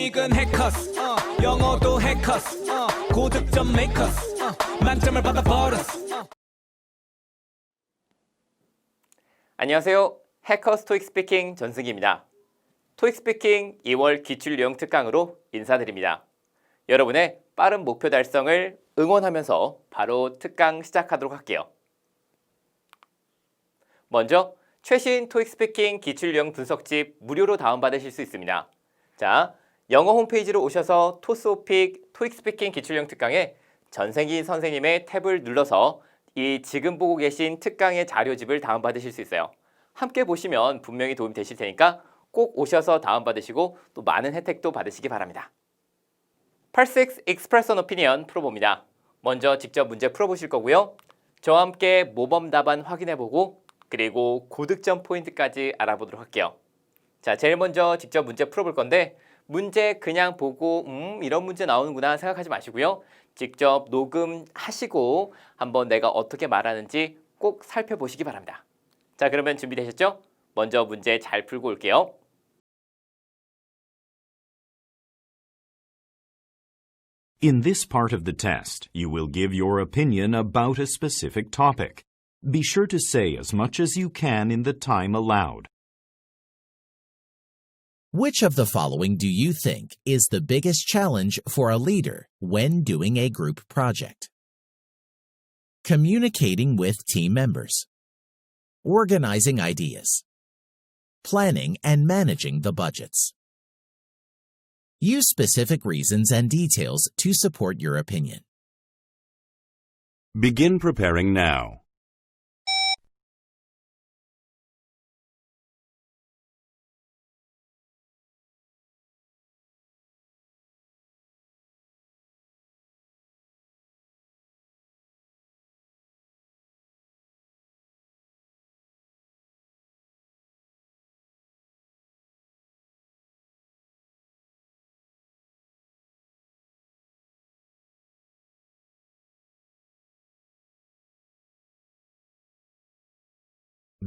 토익은 해커스 영어도 해커스 고득점 메이커스 만점을 받아버렸어. 안녕하세요. 해커스 토익 스피킹 전승기입니다. 토익 스피킹 2월 기출 유형 특강으로 인사드립니다. 여러분의 빠른 목표 달성을 응원하면서 바로 특강 시작하도록 할게요. 먼저 최신 토익 스피킹 기출 유형 분석집 무료로 다운받으실 수 있습니다. 자, 영어 홈페이지로 오셔서 토스오픽 토익 스피킹 기출 유형 특강에 전생기 선생님의 탭을 눌러서 이 지금 보고 계신 특강의 자료집을 다운받으실 수 있어요. 함께 보시면 분명히 도움이 되실 테니까 꼭 오셔서 다운받으시고 또 많은 혜택도 받으시기 바랍니다. 86 Expression Opinion 풀어봅니다. 먼저 직접 문제 풀어보실 거고요. 저와 함께 모범 답안 확인해보고 그리고 고득점 포인트까지 알아보도록 할게요. 자, 제일 먼저 직접 문제 풀어볼 건데 문제 그냥 보고 이런 문제 나오는구나 생각하지 마시고요. 직접 녹음하시고 한번 내가 어떻게 말하는지 꼭 살펴보시기 바랍니다. 자, 그러면 준비되셨죠? 먼저 문제 잘 풀고 올게요. In this part of the test, you will give your opinion about a specific topic. Be sure to say as much as you can in the time allowed. Which of the following do you think is the biggest challenge for a leader when doing a group project? Communicating with team members. Organizing ideas. Planning and managing the budgets. Use specific reasons and details to support your opinion. Begin preparing now.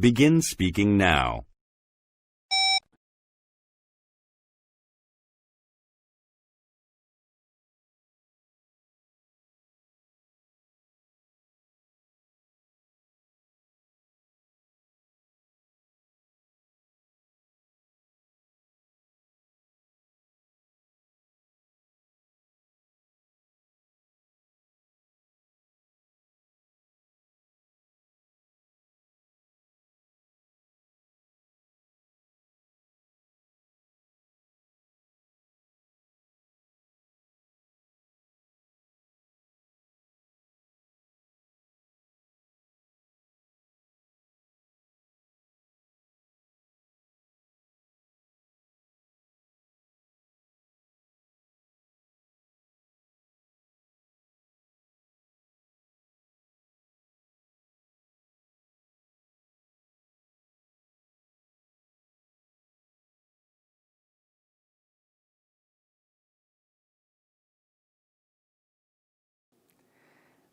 Begin speaking now.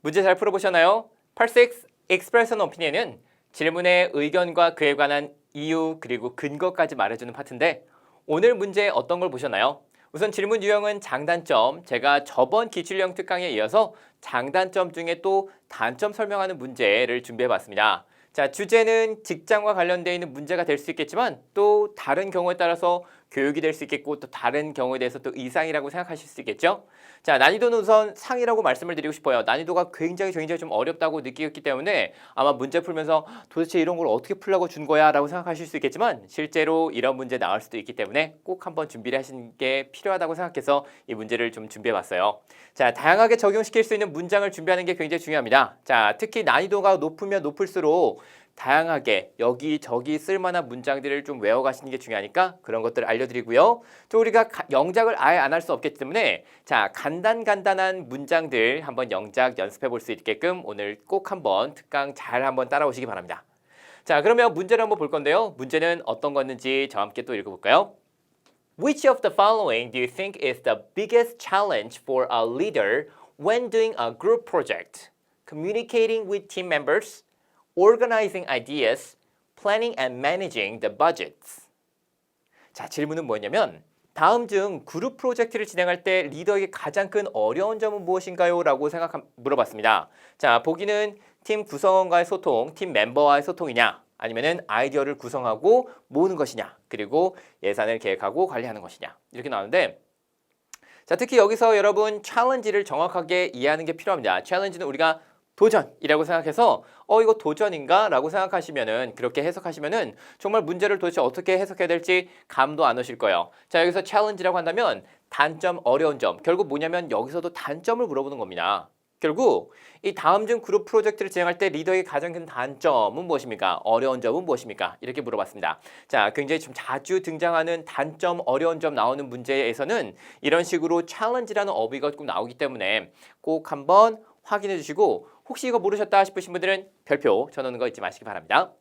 문제 잘 풀어보셨나요? 86 Expression Opinion은 질문의 의견과 그에 관한 이유 그리고 근거까지 말해주는 파트인데 오늘 문제 어떤 걸 보셨나요? 우선 질문 유형은 장단점, 제가 저번 기출형 특강에 이어서 장단점 중에 또 단점 설명하는 문제를 준비해봤습니다. 자, 주제는 직장과 관련되어 있는 문제가 될 수 있겠지만 또 다른 경우에 따라서 교육이 될 수 있겠고 또 다른 경우에 대해서 또 이상이라고 생각하실 수 있겠죠? 자, 난이도는 우선 상이라고 말씀을 드리고 싶어요. 난이도가 굉장히 좀 어렵다고 느끼기 때문에 아마 문제 풀면서 도대체 이런 걸 어떻게 풀려고 준 거야 라고 생각하실 수 있겠지만 실제로 이런 문제 나올 수도 있기 때문에 꼭 한번 준비를 하시는 게 필요하다고 생각해서 이 문제를 좀 준비해봤어요. 자, 다양하게 적용시킬 수 있는 문장을 준비하는 게 굉장히 중요합니다. 자, 특히 난이도가 높으면 높을수록 다양하게 여기저기 쓸만한 문장들을 좀 외워가시는 게 중요하니까 그런 것들을 알려드리고요. 또 우리가 영작을 아예 안 할 수 없기 때문에 자, 간단한 문장들 한번 영작 연습해 볼 수 있게끔 오늘 꼭 한번 특강 잘 한번 따라오시기 바랍니다. 자, 그러면 문제를 한번 볼 건데요. 문제는 어떤 거였는지 저와 함께 또 읽어볼까요? Which of the following do you think is the biggest challenge for a leader when doing a group project? Communicating with team members, organizing ideas, planning and managing the budgets. 자, 질문은 뭐냐면 다음 중 그룹 프로젝트를 진행할 때 리더에게 가장 큰 어려운 점은 무엇인가요? 라고 물어봤습니다. 자, 보기는 팀 구성원과의 소통, 팀 멤버와의 소통이냐, 아니면은 아이디어를 구성하고 모으는 것이냐, 그리고 예산을 계획하고 관리하는 것이냐, 이렇게 나오는데, 자, 특히 여기서 여러분 챌린지를 정확하게 이해하는 게 필요합니다. 챌린지는 우리가 도전이라고 생각해서 이거 도전인가? 라고 생각하시면은 그렇게 해석하시면은 정말 문제를 도대체 어떻게 해석해야 될지 감도 안 오실 거예요. 자, 여기서 챌린지라고 한다면 단점, 어려운 점. 결국 뭐냐면 여기서도 단점을 물어보는 겁니다. 결국 이 다음 중 그룹 프로젝트를 진행할 때 리더의 가장 큰 단점은 무엇입니까? 어려운 점은 무엇입니까? 이렇게 물어봤습니다. 자, 굉장히 좀 자주 등장하는 단점, 어려운 점 나오는 문제에서는 이런 식으로 챌린지라는 어휘가 꼭 나오기 때문에 꼭 한번 확인해 주시고 혹시 이거 모르셨다 싶으신 분들은 별표 쳐놓는 거 잊지 마시기 바랍니다.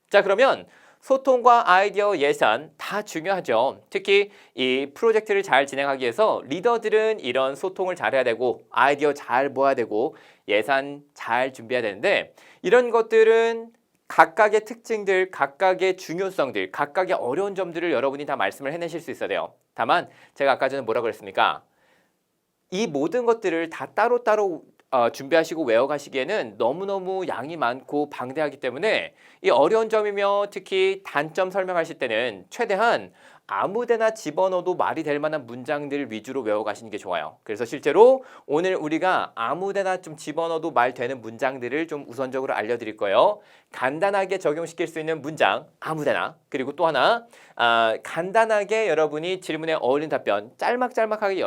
자, 그러면 소통과 아이디어, 예산 다 중요하죠. 특히 이 프로젝트를 잘 진행하기 위해서 리더들은 이런 소통을 잘해야 되고 아이디어 잘 모아야 되고 예산 잘 준비해야 되는데 이런 것들은 각각의 특징들, 각각의 중요성들, 각각의 어려운 점들을 여러분이 다 말씀을 해내실 수 있어야 돼요. 다만 제가 아까 전에 뭐라 그랬습니까? 이 모든 것들을 다 따로따로 준비하시고 외워가시기에는 너무너무 양이 많고 방대하기 때문에 이 어려운 점이며 특히 단점 설명하실 때는 최대한 아무데나 집어넣어도 말이 될 만한 문장들 위주로 외워가시는 게 좋아요. 그래서 실제로 오늘 우리가 아무데나 좀 집어넣어도 말 되는 문장들을 좀 우선적으로 알려드릴 거예요. 간단하게 적용시킬 수 있는 문장 아무데나, 그리고 또 하나 간단하게 여러분이 질문에 어울리는 답변 짤막짤막하게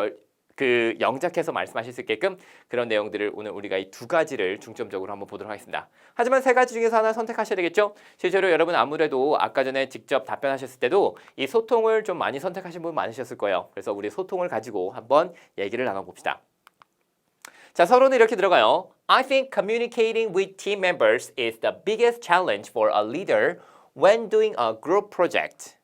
영작해서 말씀하실 수 있게끔 그런 내용들을 오늘 우리가 이 두 가지를 중점적으로 한번 보도록 하겠습니다. 하지만 세 가지 중에서 하나 선택하셔야 되겠죠? 실제로 여러분 아무래도 아까 전에 직접 답변하셨을 때도 이 소통을 좀 많이 선택하신 분 많으셨을 거예요. 그래서 우리 소통을 가지고 한번 얘기를 나눠봅시다. 자, 서론은 이렇게 들어가요. I think communicating with team members is the biggest challenge for a leader when doing a group project.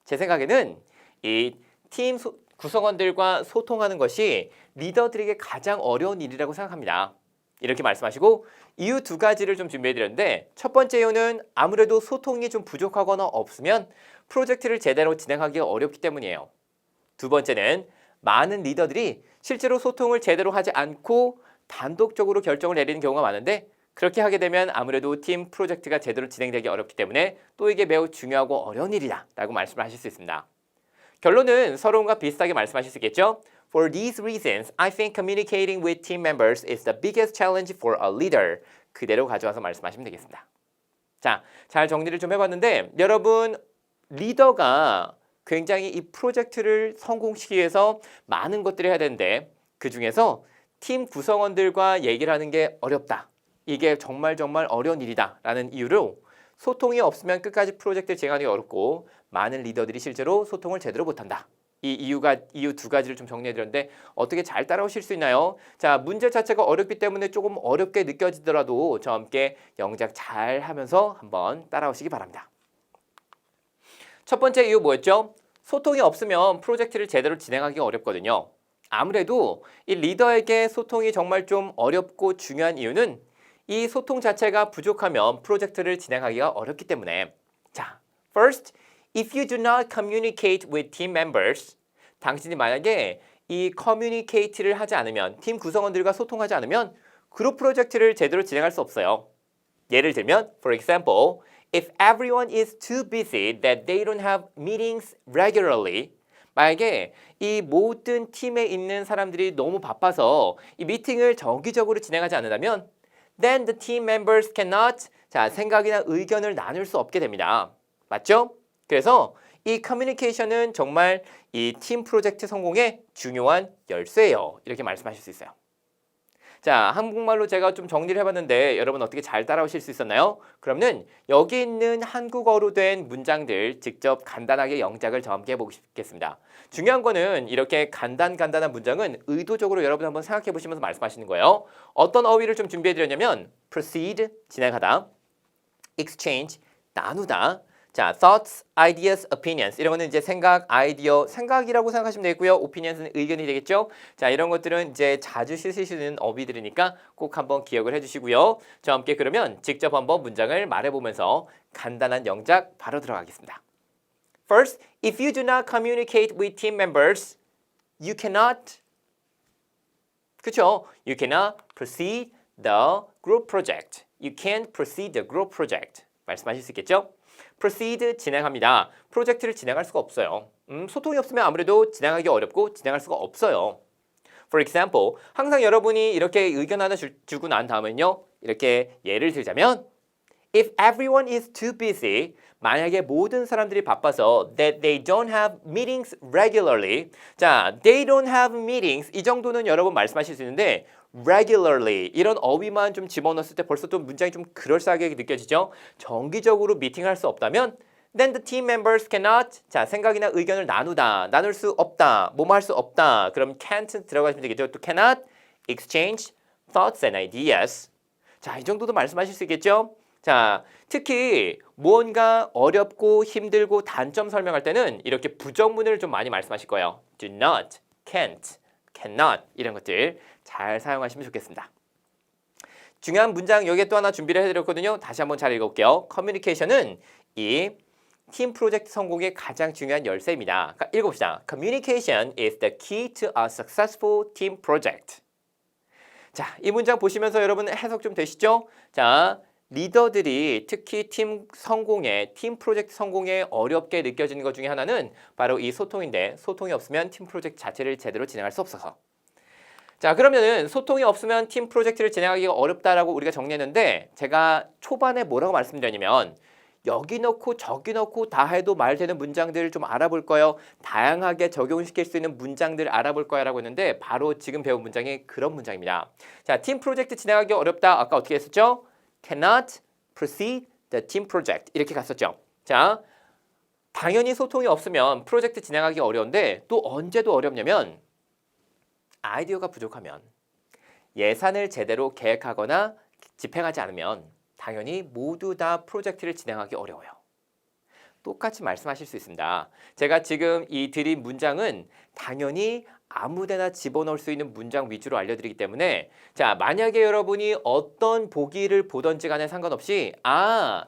제 생각에는 이 팀 구성원들과 소통하는 것이 리더들에게 가장 어려운 일이라고 생각합니다. 이렇게 말씀하시고 이유 두 가지를 좀 준비해드렸는데 첫 번째 이유는 아무래도 소통이 좀 부족하거나 없으면 프로젝트를 제대로 진행하기가 어렵기 때문이에요. 두 번째는 많은 리더들이 실제로 소통을 제대로 하지 않고 단독적으로 결정을 내리는 경우가 많은데 그렇게 하게 되면 아무래도 팀 프로젝트가 제대로 진행되기 어렵기 때문에 또 이게 매우 중요하고 어려운 일이다 라고 말씀을 하실 수 있습니다. 결론은 서론과 비슷하게 말씀하실 수 있겠죠? For these reasons, I think communicating with team members is the biggest challenge for a leader. 그대로 가져와서 말씀하시면 되겠습니다. 자, 잘 정리를 좀 해봤는데 여러분 리더가 굉장히 이 프로젝트를 성공시키기 위해서 많은 것들을 해야 되는데 그 중에서 팀 구성원들과 얘기를 하는 게 어렵다. 이게 정말 어려운 일이다 라는 이유로 소통이 없으면 끝까지 프로젝트를 진행하기 어렵고 많은 리더들이 실제로 소통을 제대로 못한다. 이 이유 두 가지를 좀 정리해드렸는데 어떻게 잘 따라오실 수 있나요? 자, 문제 자체가 어렵기 때문에 조금 어렵게 느껴지더라도 저와 함께 영작 잘 하면서 한번 따라오시기 바랍니다. 첫 번째 이유 뭐였죠? 소통이 없으면 프로젝트를 제대로 진행하기 어렵거든요. 아무래도 이 리더에게 소통이 정말 좀 어렵고 중요한 이유는 이 소통 자체가 부족하면 프로젝트를 진행하기가 어렵기 때문에 자, first, if you do not communicate with team members, 당신이 만약에 이 communicate를 하지 않으면 팀 구성원들과 소통하지 않으면 그룹 프로젝트를 제대로 진행할 수 없어요. 예를 들면, for example, if everyone is too busy that they don't have meetings regularly, 만약에 이 모든 팀에 있는 사람들이 너무 바빠서 이 미팅을 정기적으로 진행하지 않는다면 then the team members cannot 생각이나 의견을 나눌 수 없게 됩니다. 맞죠? 그래서 이 커뮤니케이션은 정말 이 팀 프로젝트 성공의 중요한 열쇠예요. 이렇게 말씀하실 수 있어요. 자, 한국말로 제가 좀 정리를 해봤는데 여러분 어떻게 잘 따라오실 수 있었나요? 그러면 여기 있는 한국어로 된 문장들 직접 간단하게 영작을 저와 함께 해보겠습니다. 중요한 거는 이렇게 간단한 문장은 의도적으로 여러분 한번 생각해 보시면서 말씀하시는 거예요. 어떤 어휘를 좀 준비해드렸냐면 proceed, 진행하다, exchange, 나누다, 자, thoughts, ideas, opinions 이런 거는 이제 생각, 아이디어, 생각이라고 생각하시면 되고요. opinions는 의견이 되겠죠. 자, 이런 것들은 이제 자주 쓰실 수 있는 어휘들이니까 꼭 한번 기억을 해주시고요. 저와 함께 그러면 직접 한번 문장을 말해보면서 간단한 영작 바로 들어가겠습니다. First, if you do not communicate with team members, you cannot 그렇죠? You cannot proceed the group project. You can't proceed the group project. 말씀하실 수 있겠죠? proceed 진행합니다. 프로젝트를 진행할 수가 없어요. 소통이 없으면 아무래도 진행하기 어렵고 진행할 수가 없어요. For example, 항상 여러분이 이렇게 의견 하나 주고 난 다음은요. 이렇게 예를 들자면 If everyone is too busy, 만약에 모든 사람들이 바빠서 that they don't have meetings regularly. 자, they don't have meetings. 이 정도는 여러분 말씀하실 수 있는데 regularly 이런 어휘만 좀 집어넣었을 때 벌써 좀 문장이 좀 그럴싸하게 느껴지죠? 정기적으로 미팅할 수 없다면 then the team members cannot 자, 생각이나 의견을 나눌 수 없다. 뭐뭐 할 수 없다. 그럼 can't 들어가시면 되겠죠? 또 cannot exchange thoughts and ideas. 자, 이 정도도 말씀하실 수 있겠죠? 자, 특히 무언가 어렵고 힘들고 단점 설명할 때는 이렇게 부정문을 좀 많이 말씀하실 거예요. do not, can't, cannot 이런 것들 잘 사용하시면 좋겠습니다. 중요한 문장 여기에 또 하나 준비를 해드렸거든요. 다시 한번 잘 읽어볼게요. 커뮤니케이션은 이 팀 프로젝트 성공의 가장 중요한 열쇠입니다. 읽어봅시다. Communication is the key to a successful team project. 자, 이 문장 보시면서 여러분 해석 좀 되시죠? 자, 리더들이 특히 팀 프로젝트 성공에 어렵게 느껴지는 것 중에 하나는 바로 이 소통인데 소통이 없으면 팀 프로젝트 자체를 제대로 진행할 수 없어서 자, 그러면은 소통이 없으면 팀 프로젝트를 진행하기가 어렵다라고 우리가 정리했는데 제가 초반에 뭐라고 말씀드렸냐면 여기 넣고 저기 넣고 다 해도 말되는 문장들을 좀 알아볼 거예요. 다양하게 적용시킬 수 있는 문장들을 알아볼 거야 라고 했는데 바로 지금 배운 문장이 그런 문장입니다. 자, 팀 프로젝트 진행하기 어렵다. 아까 어떻게 했었죠? cannot proceed the team project 이렇게 갔었죠. 자, 당연히 소통이 없으면 프로젝트 진행하기 어려운데 또 언제도 어렵냐면 아이디어가 부족하면 예산을 제대로 계획하거나 집행하지 않으면 당연히 모두 다 프로젝트를 진행하기 어려워요. 똑같이 말씀하실 수 있습니다. 제가 지금 이 드린 문장은 당연히 아무데나 집어넣을 수 있는 문장 위주로 알려드리기 때문에 자, 만약에 여러분이 어떤 보기를 보던지 간에 상관없이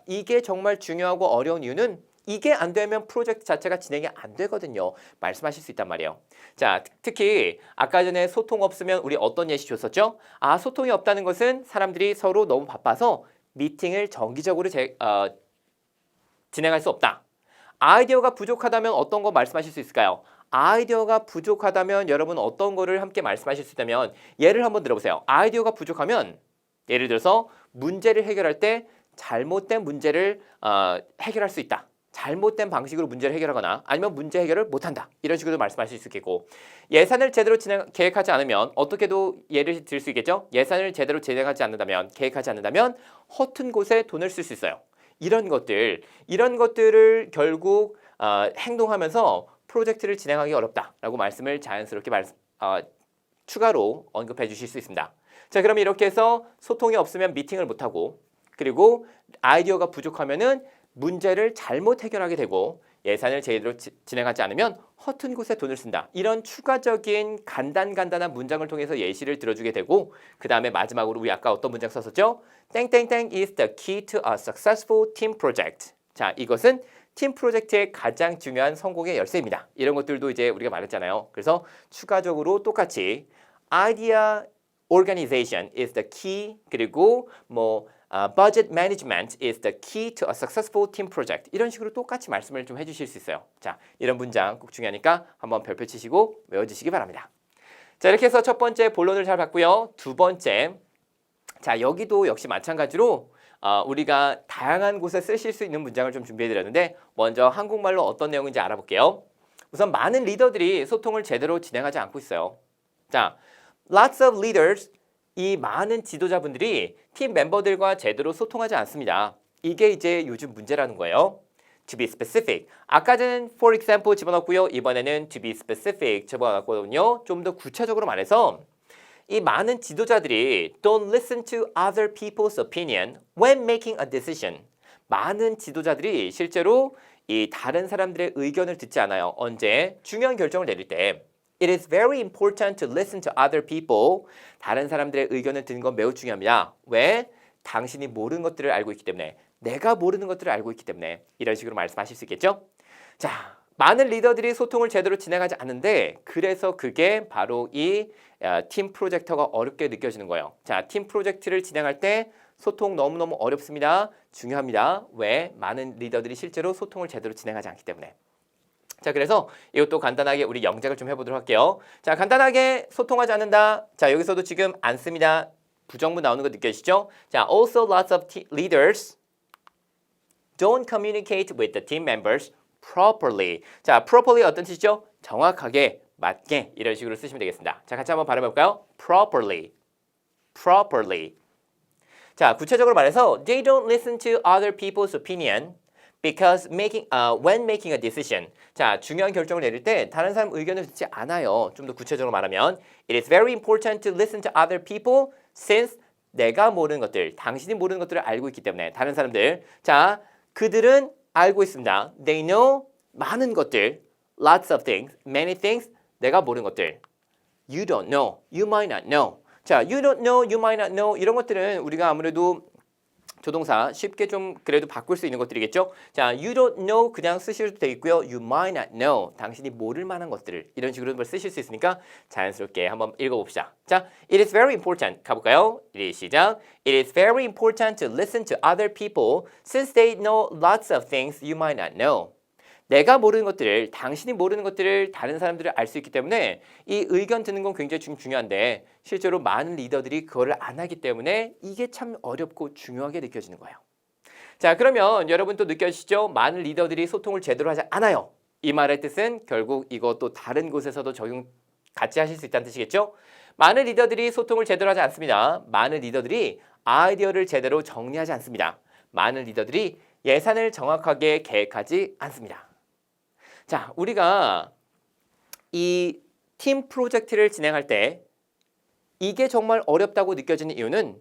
이게 정말 중요하고 어려운 이유는 이게 안 되면 프로젝트 자체가 진행이 안 되거든요. 말씀하실 수 있단 말이에요. 자, 특히 아까 전에 소통 없으면 우리 어떤 예시 줬었죠? 소통이 없다는 것은 사람들이 서로 너무 바빠서 미팅을 정기적으로 진행할 수 없다. 아이디어가 부족하다면 어떤 거 말씀하실 수 있을까요? 아이디어가 부족하다면 여러분 어떤 거를 함께 말씀하실 수 있다면 예를 한번 들어보세요. 아이디어가 부족하면 예를 들어서 문제를 해결할 때 잘못된 문제를 해결할 수 있다. 잘못된 방식으로 문제를 해결하거나 아니면 문제 해결을 못한다. 이런 식으로 말씀하실 수 있겠고 예산을 제대로 계획하지 않으면 어떻게도 예를 들 수 있겠죠? 예산을 제대로 진행하지 않는다면 계획하지 않는다면 허튼 곳에 돈을 쓸 수 있어요. 이런 것들을 결국 행동하면서 프로젝트를 진행하기 어렵다라고 말씀을 자연스럽게 추가로 언급해 주실 수 있습니다. 자, 그럼 이렇게 해서 소통이 없으면 미팅을 못하고 그리고 아이디어가 부족하면은 문제를 잘못 해결하게 되고 예산을 제대로 진행하지 않으면 허튼 곳에 돈을 쓴다. 이런 추가적인 간단한 문장을 통해서 예시를 들어주게 되고 그 다음에 마지막으로 우리 아까 어떤 문장 썼었죠? 땡땡땡 is the key to a successful team project. 자, 이것은 팀 프로젝트의 가장 중요한 성공의 열쇠입니다. 이런 것들도 이제 우리가 말했잖아요. 그래서 추가적으로 똑같이 idea organization is the key 그리고 budget management is the key to a successful team project. 이런 식으로 똑같이 말씀을 좀 해주실 수 있어요. 자, 이런 문장 꼭 중요하니까 한번 별표 치시고 외워주시기 바랍니다. 자, 이렇게 해서 첫 번째 본론을 잘 봤고요. 두 번째, 자, 여기도 역시 마찬가지로 우리가 다양한 곳에 쓰실 수 있는 문장을 좀 준비해드렸는데 먼저 한국말로 어떤 내용인지 알아볼게요. 우선 많은 리더들이 소통을 제대로 진행하지 않고 있어요. 자, lots of leaders 이 많은 지도자분들이 팀 멤버들과 제대로 소통하지 않습니다. 이게 이제 요즘 문제라는 거예요. To be specific. 아까 전엔 for example 집어넣었고요. 이번에는 to be specific 집어넣었거든요. 좀 더 구체적으로 말해서 이 많은 지도자들이 don't listen to other people's opinion when making a decision. 많은 지도자들이 실제로 이 다른 사람들의 의견을 듣지 않아요. 언제? 중요한 결정을 내릴 때. It is very important to listen to other people. 다른 사람들의 의견을 듣는 건 매우 중요합니다. 왜? 당신이 모르는 것들을 알고 있기 때문에 내가 모르는 것들을 알고 있기 때문에 이런 식으로 말씀하실 수 있겠죠? 자, 많은 리더들이 소통을 제대로 진행하지 않는데 그래서 그게 바로 이 팀 프로젝터가 어렵게 느껴지는 거예요. 자, 팀 프로젝트를 진행할 때 소통 너무너무 어렵습니다. 중요합니다. 왜? 많은 리더들이 실제로 소통을 제대로 진행하지 않기 때문에. 자, 그래서 이것도 간단하게 우리 영작을 좀 해보도록 할게요. 자, 간단하게 소통하지 않는다. 자, 여기서도 지금 안 씁니다. 부정문 나오는 거 느껴지시죠? 자, also lots of leaders don't communicate with the team members properly. 자, properly 어떤 뜻이죠? 정확하게, 맞게 이런 식으로 쓰시면 되겠습니다. 자, 같이 한번 발음해 볼까요? properly. properly. 자, 구체적으로 말해서 they don't listen to other people's opinion because when making a decision. 자, 중요한 결정을 내릴 때 다른 사람 의견을 듣지 않아요. 좀 더 구체적으로 말하면 it is very important to listen to other people since 내가 모르는 것들, 당신이 모르는 것들을 알고 있기 때문에 다른 사람들. 자, 그들은 알고 있습니다. They know 많은 것들, lots of things, many things, 내가 모르는 것들. You don't know, you might not know. 자, you don't know, you might not know 이런 것들은 우리가 아무래도 조동사 쉽게 좀 그래도 바꿀 수 있는 것들이겠죠. 자, you don't know 그냥 쓰셔도 되겠고요. You might not know 당신이 모를 만한 것들을 이런 식으로 쓰실 수 있으니까 자연스럽게 한번 읽어봅시다. 자, it is very important 가볼까요? 시작. It is very important to listen to other people since they know lots of things you might not know. 내가 모르는 것들을, 당신이 모르는 것들을 다른 사람들이 알 수 있기 때문에 이 의견 듣는 건 굉장히 중요한데 실제로 많은 리더들이 그거를 안 하기 때문에 이게 참 어렵고 중요하게 느껴지는 거예요. 자, 그러면 여러분 또 느껴지시죠? 많은 리더들이 소통을 제대로 하지 않아요. 이 말의 뜻은 결국 이것도 다른 곳에서도 적용 같이 하실 수 있다는 뜻이겠죠? 많은 리더들이 소통을 제대로 하지 않습니다. 많은 리더들이 아이디어를 제대로 정리하지 않습니다. 많은 리더들이 예산을 정확하게 계획하지 않습니다. 자, 우리가 이 팀 프로젝트를 진행할 때 이게 정말 어렵다고 느껴지는 이유는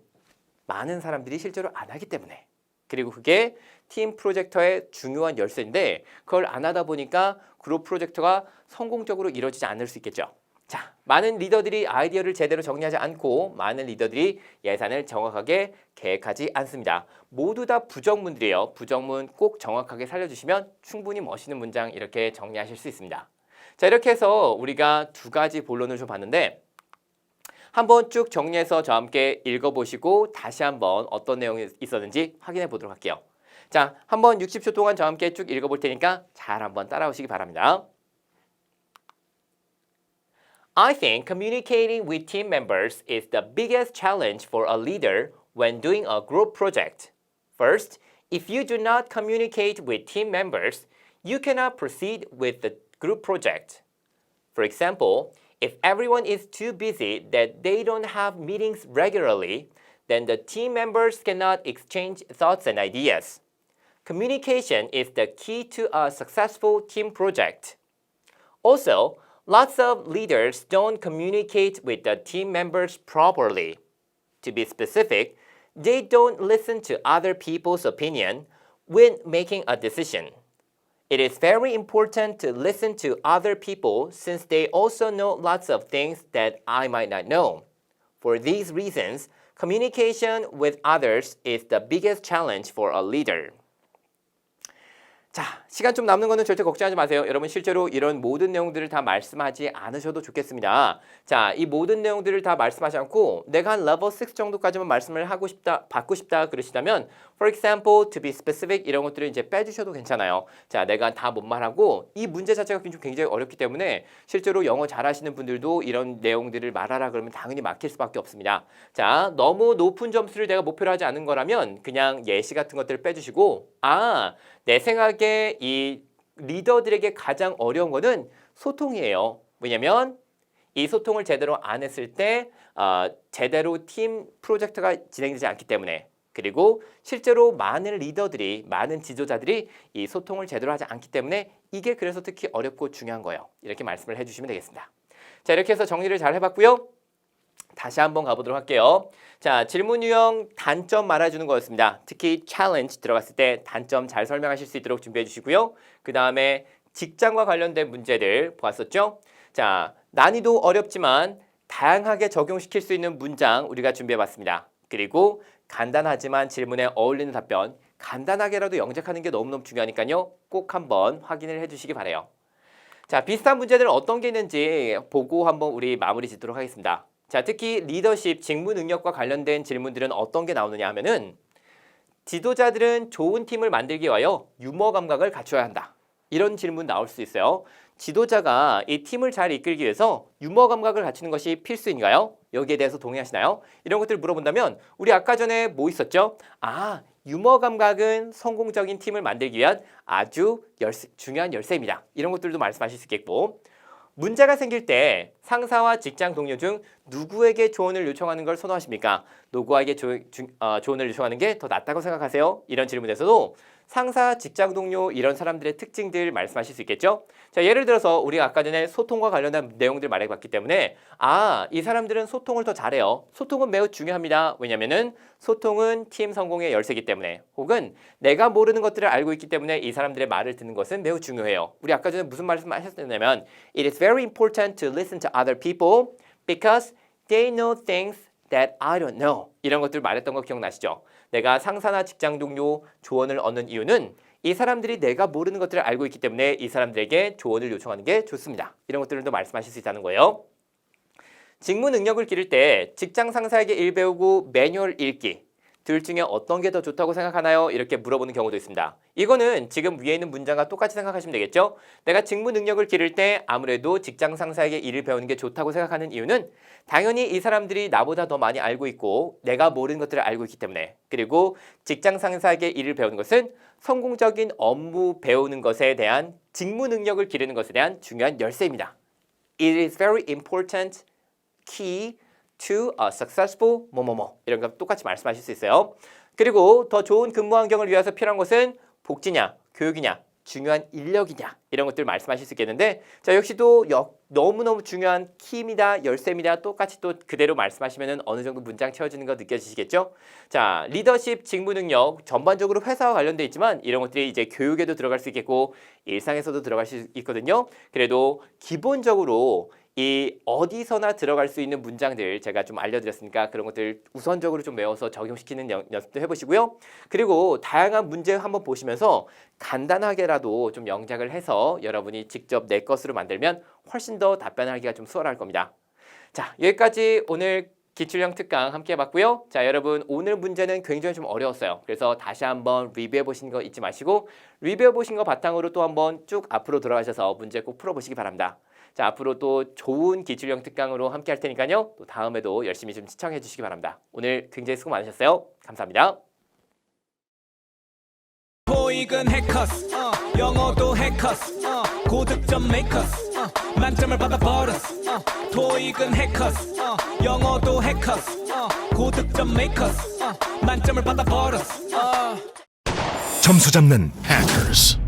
많은 사람들이 실제로 안 하기 때문에 그리고 그게 팀 프로젝터의 중요한 열쇠인데 그걸 안 하다 보니까 그룹 프로젝트가 성공적으로 이루어지지 않을 수 있겠죠. 자, 많은 리더들이 아이디어를 제대로 정리하지 않고 많은 리더들이 예산을 정확하게 계획하지 않습니다. 모두 다 부정문들이에요. 부정문 꼭 정확하게 살려주시면 충분히 멋있는 문장 이렇게 정리하실 수 있습니다. 자, 이렇게 해서 우리가 두 가지 본론을 좀 봤는데 한번 쭉 정리해서 저와 함께 읽어보시고 다시 한번 어떤 내용이 있었는지 확인해 보도록 할게요. 자, 한번 60초 동안 저와 함께 쭉 읽어볼 테니까 잘 한번 따라오시기 바랍니다. I think communicating with team members is the biggest challenge for a leader when doing a group project. First, if you do not communicate with team members, you cannot proceed with the group project. For example, if everyone is too busy that they don't have meetings regularly, then the team members cannot exchange thoughts and ideas. Communication is the key to a successful team project. Also, lots of leaders don't communicate with the team members properly. To be specific, they don't listen to other people's opinion when making a decision. It is very important to listen to other people since they also know lots of things that I might not know. For these reasons, communication with others is the biggest challenge for a leader. 자, 시간 좀 남는 거는 절대 걱정하지 마세요. 여러분 실제로 이런 모든 내용들을 다 말씀하지 않으셔도 좋겠습니다. 자, 이 모든 내용들을 다 말씀하지 않고 내가 한 level 6 정도까지만 말씀을 하고 싶다, 받고 싶다 그러시다면 for example, to be specific 이런 것들을 이제 빼주셔도 괜찮아요. 자, 내가 다 못 말하고 이 문제 자체가 굉장히 어렵기 때문에 실제로 영어 잘하시는 분들도 이런 내용들을 말하라 그러면 당연히 막힐 수밖에 없습니다. 자, 너무 높은 점수를 내가 목표로 하지 않은 거라면 그냥 예시 같은 것들을 빼주시고 내 생각에 이 리더들에게 가장 어려운 거는 소통이에요. 왜냐면 이 소통을 제대로 안 했을 때 제대로 팀 프로젝트가 진행되지 않기 때문에 그리고 실제로 많은 리더들이 많은 지도자들이 이 소통을 제대로 하지 않기 때문에 이게 그래서 특히 어렵고 중요한 거예요. 이렇게 말씀을 해주시면 되겠습니다. 자, 이렇게 해서 정리를 잘 해봤고요. 다시 한번 가보도록 할게요. 자, 질문 유형 단점 말해주는 거였습니다. 특히 challenge 들어갔을 때 단점 잘 설명하실 수 있도록 준비해 주시고요. 그 다음에 직장과 관련된 문제들 보았었죠? 자, 난이도 어렵지만 다양하게 적용시킬 수 있는 문장 우리가 준비해 봤습니다. 그리고 간단하지만 질문에 어울리는 답변 간단하게라도 영작하는 게 너무너무 중요하니까요. 꼭 한번 확인을 해주시기 바라요. 자, 비슷한 문제들은 어떤 게 있는지 보고 한번 우리 마무리 짓도록 하겠습니다. 자, 특히 리더십, 직무 능력과 관련된 질문들은 어떤 게 나오느냐 하면은 지도자들은 좋은 팀을 만들기 위하여 유머 감각을 갖춰야 한다. 이런 질문 나올 수 있어요. 지도자가 이 팀을 잘 이끌기 위해서 유머 감각을 갖추는 것이 필수인가요? 여기에 대해서 동의하시나요? 이런 것들을 물어본다면 우리 아까 전에 뭐 있었죠? 유머 감각은 성공적인 팀을 만들기 위한 아주 중요한 열쇠입니다. 이런 것들도 말씀하실 수 있겠고, 문제가 생길 때 상사와 직장 동료 중 누구에게 조언을 요청하는 걸 선호하십니까? 누구에게 조언을 요청하는 게 더 낫다고 생각하세요? 이런 질문에서도 상사, 직장 동료 이런 사람들의 특징들 말씀하실 수 있겠죠? 자, 예를 들어서 우리가 아까 전에 소통과 관련된 내용들 말해봤기 때문에 이 사람들은 소통을 더 잘해요. 소통은 매우 중요합니다. 왜냐면은 소통은 팀 성공의 열쇠이기 때문에, 혹은 내가 모르는 것들을 알고 있기 때문에 이 사람들의 말을 듣는 것은 매우 중요해요. 우리 아까 전에 무슨 말씀하셨냐면 It is very important to listen to other people because they know things that I don't know. 이런 것들 말했던 거 기억나시죠? 내가 상사나 직장 동료 조언을 얻는 이유는 이 사람들이 내가 모르는 것들을 알고 있기 때문에 이 사람들에게 조언을 요청하는 게 좋습니다. 이런 것들도 말씀하실 수 있다는 거예요. 직무 능력을 기를 때 직장 상사에게 일 배우고 매뉴얼 읽기, 둘 중에 어떤 게 더 좋다고 생각하나요? 이렇게 물어보는 경우도 있습니다. 이거는 지금 위에 있는 문장과 똑같이 생각하시면 되겠죠? 내가 직무 능력을 기를 때 아무래도 직장 상사에게 일을 배우는 게 좋다고 생각하는 이유는 당연히 이 사람들이 나보다 더 많이 알고 있고 내가 모르는 것들을 알고 있기 때문에, 그리고 직장 상사에게 일을 배우는 것은 성공적인 업무 배우는 것에 대한 직무 능력을 기르는 것에 대한 중요한 열쇠입니다. It is very important key to a successful 뭐뭐뭐, 이런 거 똑같이 말씀하실 수 있어요. 그리고 더 좋은 근무 환경을 위해서 필요한 것은 복지냐, 교육이냐, 중요한 인력이냐, 이런 것들 말씀하실 수 있겠는데, 자, 역시 또 너무너무 중요한 키입니다. 열쇠입니다. 똑같이 또 그대로 말씀하시면 어느 정도 문장 채워지는 거 느껴지시겠죠? 자, 리더십, 직무 능력 전반적으로 회사와 관련돼 있지만 이런 것들이 이제 교육에도 들어갈 수 있겠고 일상에서도 들어갈 수 있거든요. 그래도 기본적으로 이 어디서나 들어갈 수 있는 문장들 제가 좀 알려드렸으니까 그런 것들 우선적으로 좀 외워서 적용시키는 연습도 해보시고요. 그리고 다양한 문제 한번 보시면서 간단하게라도 좀 영작을 해서 여러분이 직접 내 것으로 만들면 훨씬 더 답변하기가 좀 수월할 겁니다. 자, 여기까지 오늘 기출형 특강 함께 해봤고요. 자, 여러분 오늘 문제는 굉장히 좀 어려웠어요. 그래서 다시 한번 리뷰해 보시는 거 잊지 마시고, 리뷰해 보신 거 바탕으로 또 한번 쭉 앞으로 돌아가셔서 문제 꼭 풀어보시기 바랍니다. 자, 앞으로 또 좋은 기출형 특강으로 함께 할 테니까요. 또 다음에도 열심히 좀 시청해 주시기 바랍니다. 오늘 굉장히 수고 많으셨어요. 감사합니다. 토익은 해커스, 영어도 해커스, 고득점 메이커스, 만점을 받아 버렸어. 토익은 해커스, 영어도 해커스, 고득점 메이커스, 만점을 받아 버렸어. 점수 잡는 hackers.